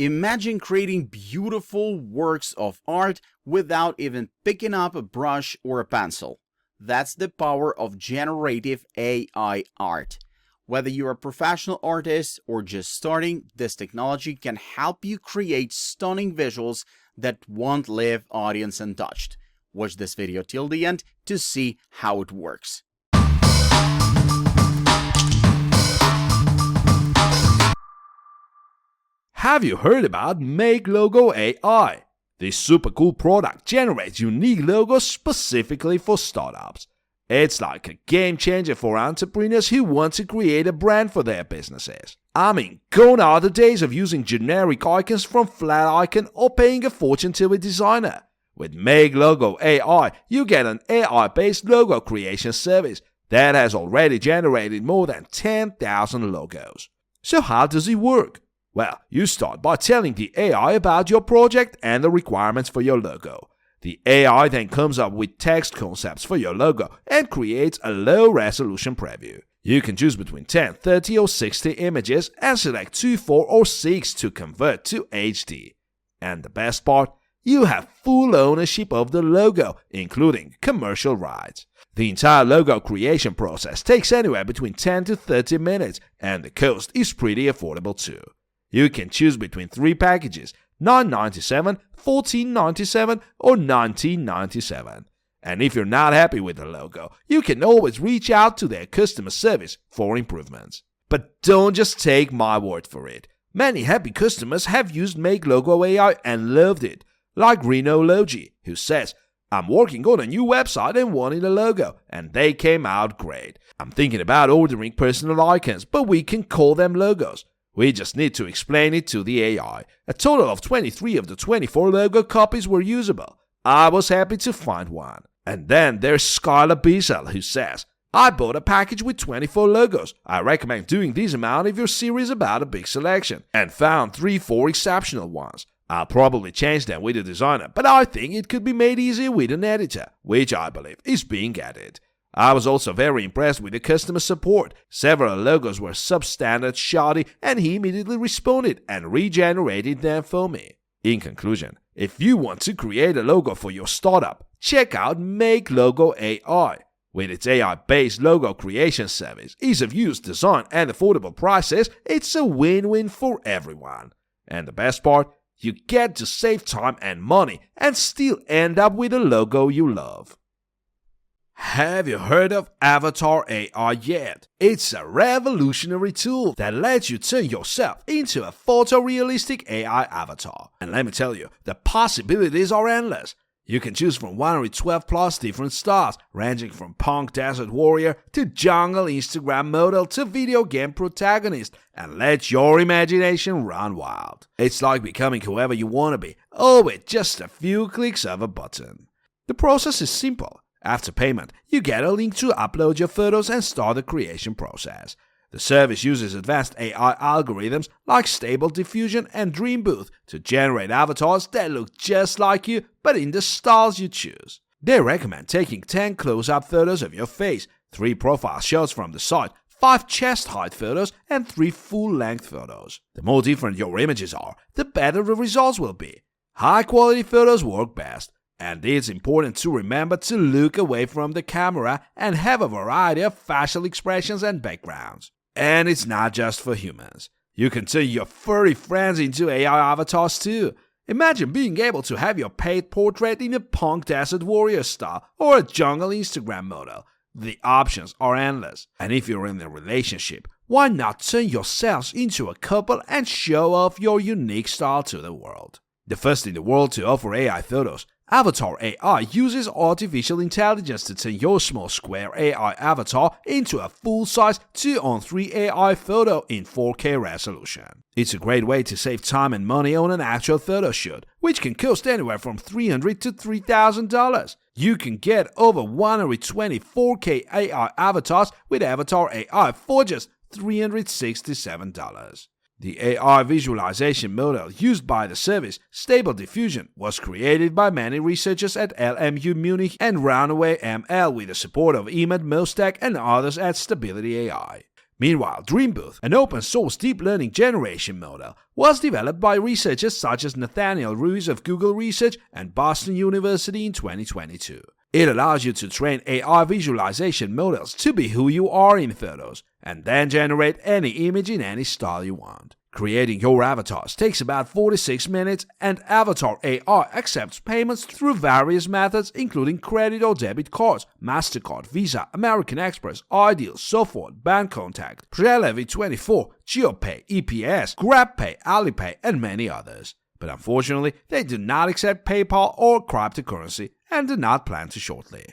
Imagine creating beautiful works of art without even picking up a brush or a pencil. That's the power of generative AI art. Whether you're a professional artist or just starting, this technology can help you create stunning visuals that won't leave audience untouched. Watch this video till the end to see how it works. Have you heard about Make Logo AI? This super cool product generates unique logos specifically for startups. It's like a game changer for entrepreneurs who want to create a brand for their businesses. I mean, gone are the days of using generic icons from Flaticon or paying a fortune to a designer. With Make Logo AI, you get an AI-based logo creation service that has already generated more than 10,000 logos. So how does it work? Well, you start by telling the AI about your project and the requirements for your logo. The AI then comes up with text concepts for your logo and creates a low-resolution preview. You can choose between 10, 30 or 60 images and select 2, 4 or 6 to convert to HD. And the best part? You have full ownership of the logo, including commercial rights. The entire logo creation process takes anywhere between 10 to 30 minutes, and the cost is pretty affordable too. You can choose between 3 packages, $9.97, $14.97 or $19.97. And if you're not happy with the logo, you can always reach out to their customer service for improvements. But don't just take my word for it. Many happy customers have used Make Logo AI and loved it, like Reno Logi, who says, "I'm working on a new website and wanted a logo, and they came out great. I'm thinking about ordering personal icons, but we can call them logos. We just need to explain it to the AI. A total of 23 of the 24 logo copies were usable. I was happy to find one." And then there's Skylar Bissell, who says, "I bought a package with 24 logos. I recommend doing this amount if you're serious about a big selection, and found 3-4 exceptional ones. I'll probably change them with a designer, but I think it could be made easier with an editor, which I believe is being added. I was also very impressed with the customer support. Several logos were substandard, shoddy, and he immediately responded and regenerated them for me." In conclusion, if you want to create a logo for your startup, check out Make Logo AI. With its AI-based logo creation service, ease of use, design, and affordable prices, it's a win-win for everyone. And the best part? You get to save time and money and still end up with a logo you love. Have you heard of Avatar AI yet? It's a revolutionary tool that lets you turn yourself into a photorealistic AI avatar. And let me tell you, the possibilities are endless. You can choose from 112 plus different styles, ranging from punk desert warrior to jungle Instagram model to video game protagonist, and let your imagination run wild. It's like becoming whoever you want to be, all with just a few clicks of a button. The process is simple. After payment, you get a link to upload your photos and start the creation process. The service uses advanced AI algorithms like Stable Diffusion and Dream Booth to generate avatars that look just like you but in the styles you choose. They recommend taking 10 close-up photos of your face, 3 profile shots from the side, 5 chest height photos, and 3 full-length photos. The more different your images are, the better the results will be. High-quality photos work best. And it's important to remember to look away from the camera and have a variety of facial expressions and backgrounds. And it's not just for humans. You can turn your furry friends into AI avatars too. Imagine being able to have your paid portrait in a punk desert warrior style or a jungle Instagram model. The options are endless. And if you're in a relationship, why not turn yourselves into a couple and show off your unique style to the world? The first in the world to offer AI photos, Avatar AI uses artificial intelligence to turn your small square AI avatar into a full-size 2:3 AI photo in 4K resolution. It's a great way to save time and money on an actual photo shoot, which can cost anywhere from $300 to $3,000. You can get over 120 4K AI avatars with Avatar AI for just $367. The AI visualization model used by the service, Stable Diffusion, was created by many researchers at LMU Munich and Runaway ML with the support of Emad Mostak and others at Stability AI. Meanwhile, Dreambooth, an open-source deep learning generation model, was developed by researchers such as Nathaniel Ruiz of Google Research and Boston University in 2022. It allows you to train AI visualization models to be who you are in photos, and then generate any image in any style you want. Creating your avatars takes about 46 minutes, and Avatar AI accepts payments through various methods including credit or debit cards, MasterCard, Visa, American Express, Ideal, SoftWorld, Bancontact, Prelevi24, GeoPay, EPS, GrabPay, Alipay, and many others. But unfortunately, they do not accept PayPal or cryptocurrency and do not plan to shortly.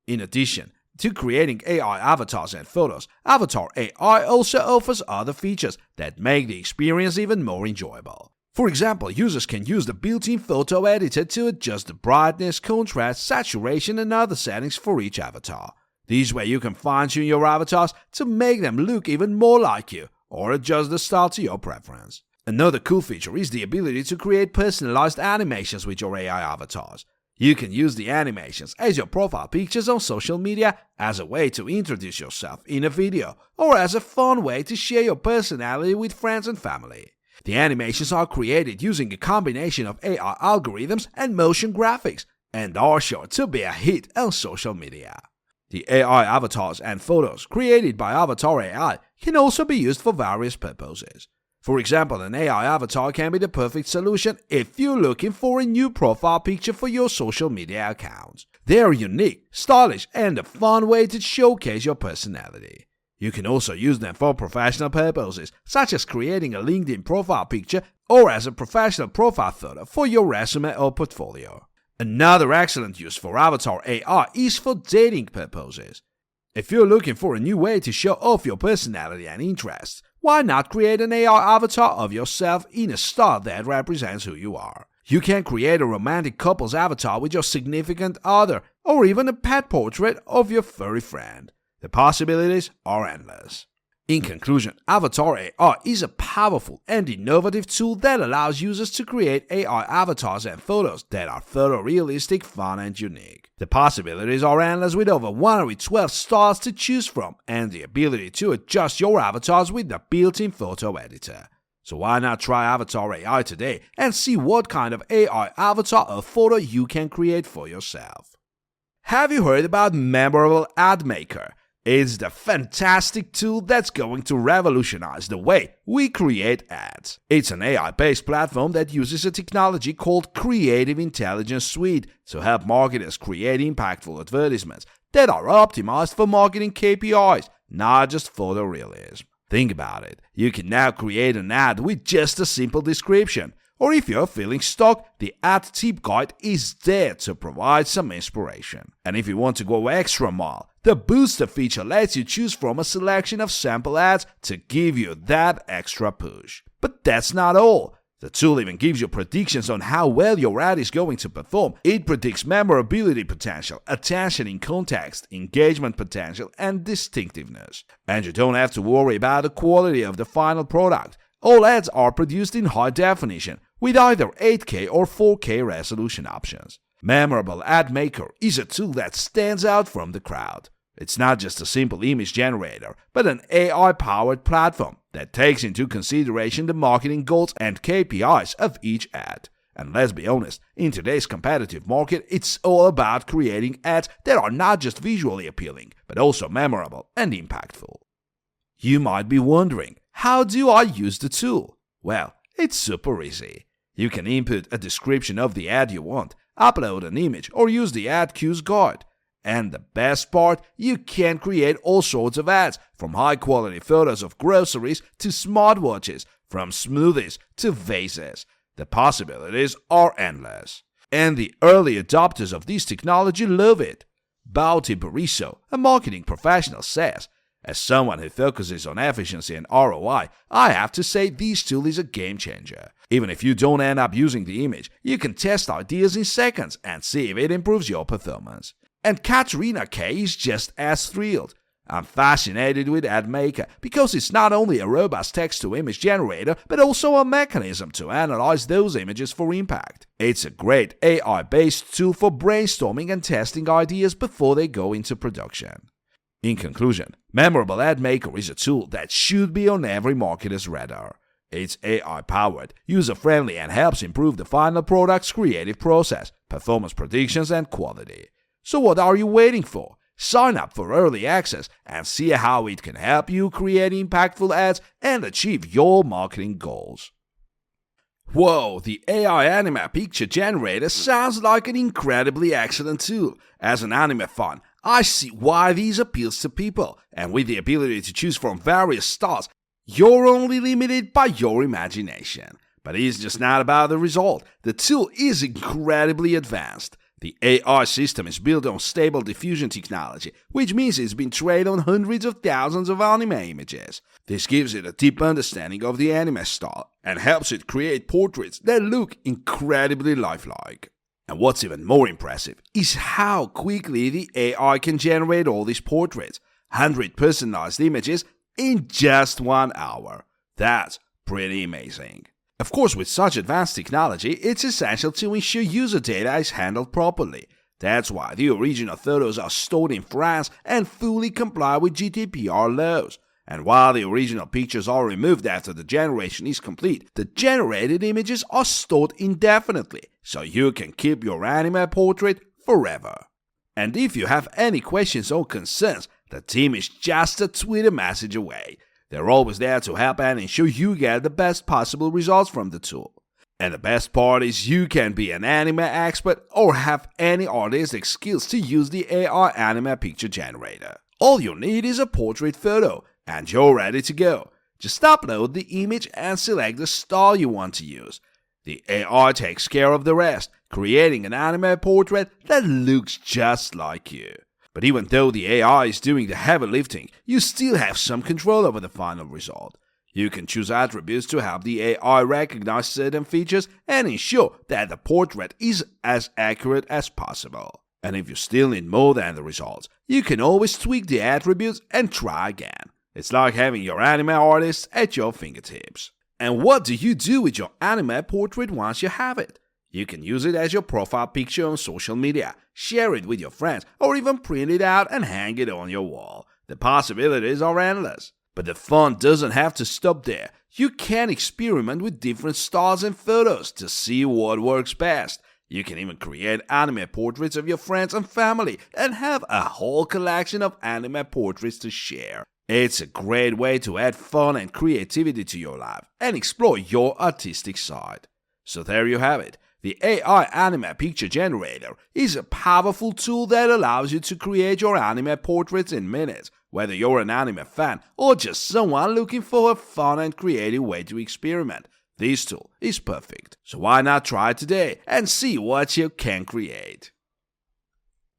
In addition to creating AI avatars and photos, Avatar AI also offers other features that make the experience even more enjoyable. For example, users can use the built-in photo editor to adjust the brightness, contrast, saturation, and other settings for each avatar. This way you can fine-tune your avatars to make them look even more like you, or adjust the style to your preference. Another cool feature is the ability to create personalized animations with your AI avatars. You can use the animations as your profile pictures on social media, as a way to introduce yourself in a video, or as a fun way to share your personality with friends and family. The animations are created using a combination of AI algorithms and motion graphics, and are sure to be a hit on social media. The AI avatars and photos created by Avatar AI can also be used for various purposes. For example, an AI avatar can be the perfect solution if you're looking for a new profile picture for your social media account. They are unique, stylish, and a fun way to showcase your personality. You can also use them for professional purposes, such as creating a LinkedIn profile picture or as a professional profile photo for your resume or portfolio. Another excellent use for Avatar AI is for dating purposes. If you're looking for a new way to show off your personality and interests, why not create an AI avatar of yourself in a style that represents who you are? You can create a romantic couple's avatar with your significant other, or even a pet portrait of your furry friend. The possibilities are endless. In conclusion, Avatar AI is a powerful and innovative tool that allows users to create AI avatars and photos that are photorealistic, fun, and unique. The possibilities are endless with over 112 styles to choose from and the ability to adjust your avatars with the built-in photo editor. So why not try Avatar AI today and see what kind of AI avatar or photo you can create for yourself? Have you heard about Memorable Ad Maker? It's the fantastic tool that's going to revolutionize the way we create ads. It's an AI-based platform that uses a technology called Creative Intelligence Suite to help marketers create impactful advertisements that are optimized for marketing KPIs, not just photorealism. Think about it. You can now create an ad with just a simple description. Or if you're feeling stuck, the ad tip guide is there to provide some inspiration. And if you want to go extra mile, the booster feature lets you choose from a selection of sample ads to give you that extra push. But that's not all. The tool even gives you predictions on how well your ad is going to perform. It predicts memorability potential, attention in context, engagement potential, and distinctiveness. And you don't have to worry about the quality of the final product. All ads are produced in high definition, with either 8K or 4K resolution options. Memorable Ad Maker is a tool that stands out from the crowd. It's not just a simple image generator, but an AI-powered platform that takes into consideration the marketing goals and KPIs of each ad. And let's be honest, in today's competitive market, it's all about creating ads that are not just visually appealing, but also memorable and impactful. You might be wondering, how do I use the tool? Well, it's super easy. You can input a description of the ad you want, upload an image, or use the ad cues guide. And the best part, you can create all sorts of ads, from high-quality photos of groceries to smartwatches, from smoothies to vases. The possibilities are endless. And the early adopters of this technology love it. Bauti Buriso, a marketing professional, says, "As someone who focuses on efficiency and ROI, I have to say this tool is a game changer. Even if you don't end up using the image, you can test ideas in seconds and see if it improves your performance." And Katrina K is just as thrilled. "I'm fascinated with AdMaker because it's not only a robust text-to-image generator, but also a mechanism to analyze those images for impact. It's a great AI-based tool for brainstorming and testing ideas before they go into production." In conclusion, Memorable Ad Maker is a tool that should be on every marketer's radar. It's AI-powered, user-friendly, and helps improve the final product's creative process, performance predictions, and quality. So what are you waiting for? Sign up for early access and see how it can help you create impactful ads and achieve your marketing goals. Whoa, the AI anime picture generator sounds like an incredibly excellent tool. As an anime fan, I see why these appeals to people, and with the ability to choose from various styles, you're only limited by your imagination. But it's just not about the result. The tool is incredibly advanced. The AI system is built on stable diffusion technology, which means it's been trained on hundreds of thousands of anime images. This gives it a deep understanding of the anime style and helps it create portraits that look incredibly lifelike. And what's even more impressive is how quickly the AI can generate all these portraits, 100 personalized images in just 1 hour. That's pretty amazing. Of course, with such advanced technology, it's essential to ensure user data is handled properly. That's why the original photos are stored in France and fully comply with GDPR laws. And while the original pictures are removed after the generation is complete, the generated images are stored indefinitely, so you can keep your anime portrait forever. And if you have any questions or concerns, the team is just a Twitter message away. They're always there to help and ensure you get the best possible results from the tool. And the best part is you can be an anime expert or have any artistic skills to use the AI anime picture generator. All you need is a portrait photo, and you're ready to go. Just upload the image and select the style you want to use. The AI takes care of the rest, creating an anime portrait that looks just like you. But even though the AI is doing the heavy lifting, you still have some control over the final result. You can choose attributes to help the AI recognize certain features and ensure that the portrait is as accurate as possible. And if you still need more than the results, you can always tweak the attributes and try again. It's like having your anime artist at your fingertips. And what do you do with your anime portrait once you have it? You can use it as your profile picture on social media, share it with your friends, or even print it out and hang it on your wall. The possibilities are endless. But the fun doesn't have to stop there. You can experiment with different styles and photos to see what works best. You can even create anime portraits of your friends and family and have a whole collection of anime portraits to share. It's a great way to add fun and creativity to your life and explore your artistic side. So there you have it. The AI anime picture generator is a powerful tool that allows you to create your anime portraits in minutes, whether you're an anime fan or just someone looking for a fun and creative way to experiment. This tool is perfect. So why not try it today and see what you can create?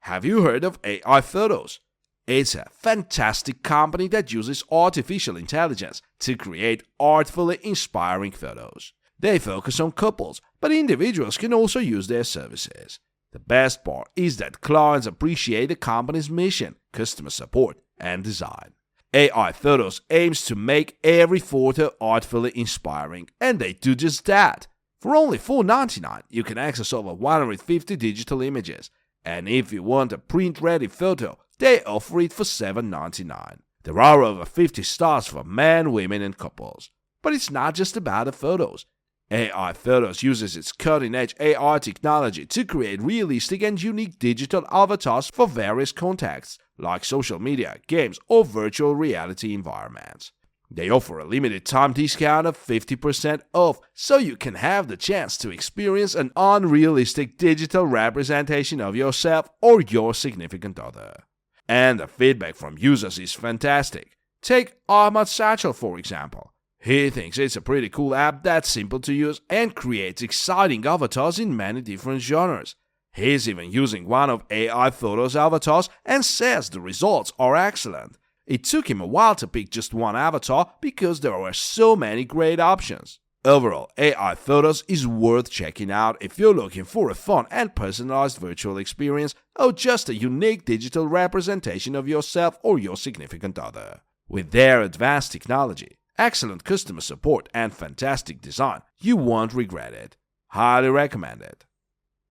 Have you heard of AI Photos? It's a fantastic company that uses artificial intelligence to create artfully inspiring photos. They focus on couples, but individuals can also use their services. The best part is that clients appreciate the company's mission, customer support, and design. AI Photos aims to make every photo artfully inspiring, and they do just that. For only $4.99, you can access over 150 digital images, and if you want a print-ready photo, they offer it for $7.99. There are over 50 styles for men, women, and couples. But it's not just about the photos. AI Photos uses its cutting-edge AI technology to create realistic and unique digital avatars for various contexts, like social media, games, or virtual reality environments. They offer a limited time discount of 50% off, so you can have the chance to experience an unrealistic digital representation of yourself or your significant other. And the feedback from users is fantastic. Take Ahmad Satchel, for example. He thinks it's a pretty cool app that's simple to use and creates exciting avatars in many different genres. He's even using one of AI Photos avatars and says the results are excellent. It took him a while to pick just one avatar because there were so many great options. Overall, AI Photos is worth checking out if you're looking for a fun and personalized virtual experience or just a unique digital representation of yourself or your significant other. With their advanced technology, excellent customer support, and fantastic design, you won't regret it. Highly recommended.